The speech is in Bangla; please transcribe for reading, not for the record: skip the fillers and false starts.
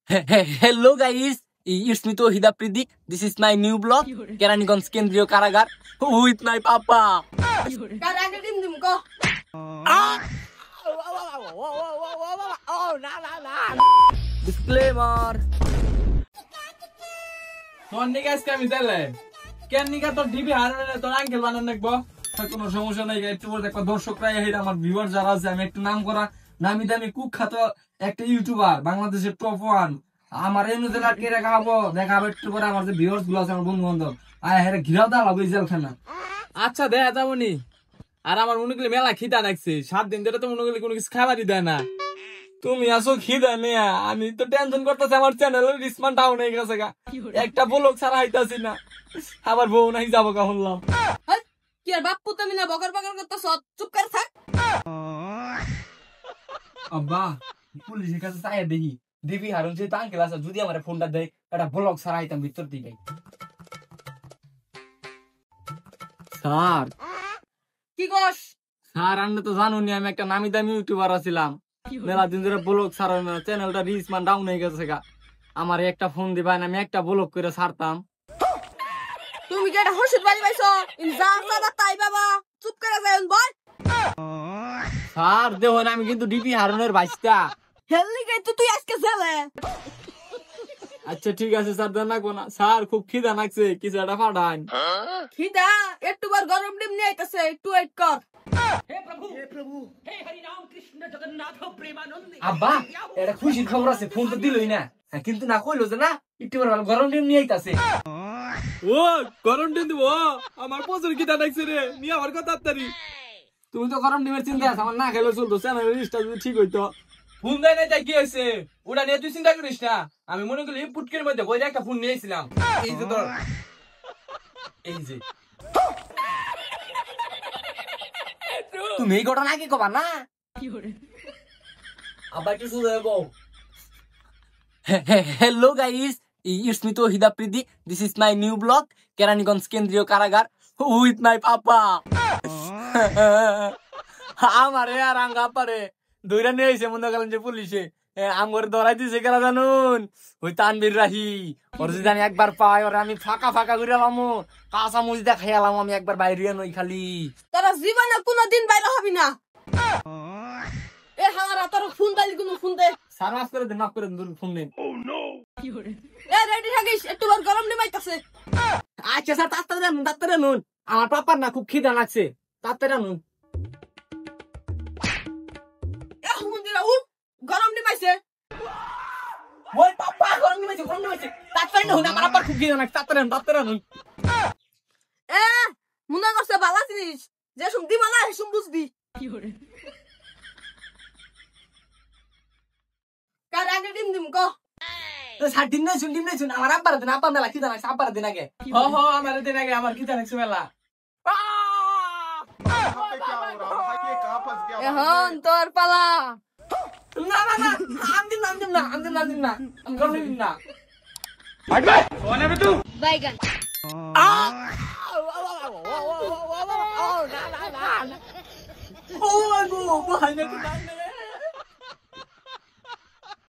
Hello guys, it's me Tohida Pridik. This is my new blog, Keranigans Kendriyo Karagar, with my papa. Disclaimer. তোর নিকে আজকে আমি দিলে কেন নিকা তোর ডিবি হারানো তোর আঙ্কেল বানান নাকবো কোনো সমস্যা নাই একটু বলতে একটা দর্শকরা হেরা আমার ভিউয়ার যারা আছে আমি একটু নাম করা নামি দামি কুখ্যাত একটা ইউটিউবার বাংলাদেশের টপ 1 আমার এই নজর আটকে রাখাবো দেখাবো একটু পরে আমার যে ভিউয়ার্স গুলো আছে আমার বন্ধু বান্ধব আয় হেরা ঘিরাও দাও লাগবে জেলখানা আচ্ছা দেখা যাবো নি আর আমার মনে করি মেলা খিদা লাগছে 7 দিন ধরে তো মনে করি কোনো কিছু খাবারই দেয় না তুমি আসো খিদা নিয়ে আমি তো টেনশন করতেছি আমার চ্যানেলের রিসমান ডাউন হয়ে গেছে গা একটা ব্লগ ছাড়া হইতাছি না আবার বউ নাই যাবো কা শুনলাম কি আর বাপ্পু তুমি না বকর বকর করতেছ চুপ করে থাক আব্বা পুলিশের কাছে চাই দেখি দিবি হারুন যে আঙ্কেল আছে যদি আমার ফোনটা দেয় একটা ব্লগ ছাড়া হইতাম ভিতর দিকে স্যার কি কস স্যার আপনি তো জানুনি আমি একটা নামি দামি ইউটিউবার আছিলাম মেলা দিন ধরে ব্লগ ছাড়ার চ্যানেলটা রিচমান ডাউন হয়ে গেছে গা আমার একটা ফোন দিবেন আমি একটা ব্লগ করে ছাড়তাম তুমি কি এটা হসুদ বাড়ি পাইছো ইনজাম সাদা তাই বাবা চুপ করে যাইন বল স্যার দেখুন আমি কিন্তু ডিপি হারুনের বাইসটা হেললি গাই তুই আজকে জেলে আচ্ছা ঠিক আছে স্যার দেন না কোনা স্যার খুব খিদা লাগছে কিছু একটা পাঠান খিদা একটু বার গরম ডিম নিয়ে আইতাছে একটু ওয়েট কর আব্বা এটা খুশির খবর আছে ফোন তো দিলই না কিন্তু না কইলো যে না একটু বার গরম ডিম নিয়ে আইতাছে ও গরম ডিম দিব আমার প্রচুর খিদা লাগছে রে নিয়ে আমার কথা তাড়াতাড়ি তুমি তো গরম ডিমের চিন্তা আছে আমার না খেলে চলতো চ্যানেল রিস্টা যদি ঠিক হইতো ফোন দেয় না তাই কি হয়েছে ওটা নিয়ে তুই চিন্তা করিস না আমি মনে করি পুটকের মধ্যে ওই একটা ফোন নিয়েছিলাম এই যে তোর এই যে তুমি এই ঘটনা কি কবা না? আবার একটু শুধু বউ Hello guys, it's me Tohida Pridik. This is my new blog, Keranigans Kendriyo Karagar, with my papa. আমারে আর আঙ্গা পারে দুইটা নিয়ে এসে মনে করেন যে পুলিশে আমগর ধরাই দিছে কেরা জানুন ওই তানবীর রাহি ওর যদি আমি একবার পাই ওরা আমি ফাঁকা ফাঁকা করে এলাম কাঁচা মুজিদা খাইলাম আমি একবার বাইরে নই খালি তোরা জীবনে কোনোদিন বাইরে হবি না এ হামারা তোর ফোন দালি কোন ফোন দে স্যার মাফ করে দেন মাফ করে দেন ফোন দেন এ রেডি থাকিস একটু বার গরম ডিম আইতাছে আচ্ছা স্যার তাড়াতাড়ি নুন আমার পাপার না খুব খিদা লাগছে তাড়াতাড়ি নুন এ হুমন্দিরা উঠ গরম ডিম আইছে ওই পাপা গরম নিমেছে তাড়াতাড়ি নুন আমার পাপা খুব খিদা লাগছে তাড়াতাড়ি নুন এ মনে করছে বালা জিনিস যে শুন দিবা না হেসুম বুঝবি কার আগে ডিম দিম ক স্যার ডিম নাই শুন আমার আব্বার দিন আব্বা মেলা খিদা লাগছে আব্বার দিন আগে হ হ আমার দিন আগে আমার খিদা লাগছে মেলা এখন তোর পালা না আনদিন না আমি গরম দিন না বাইগান ও গো ভাই না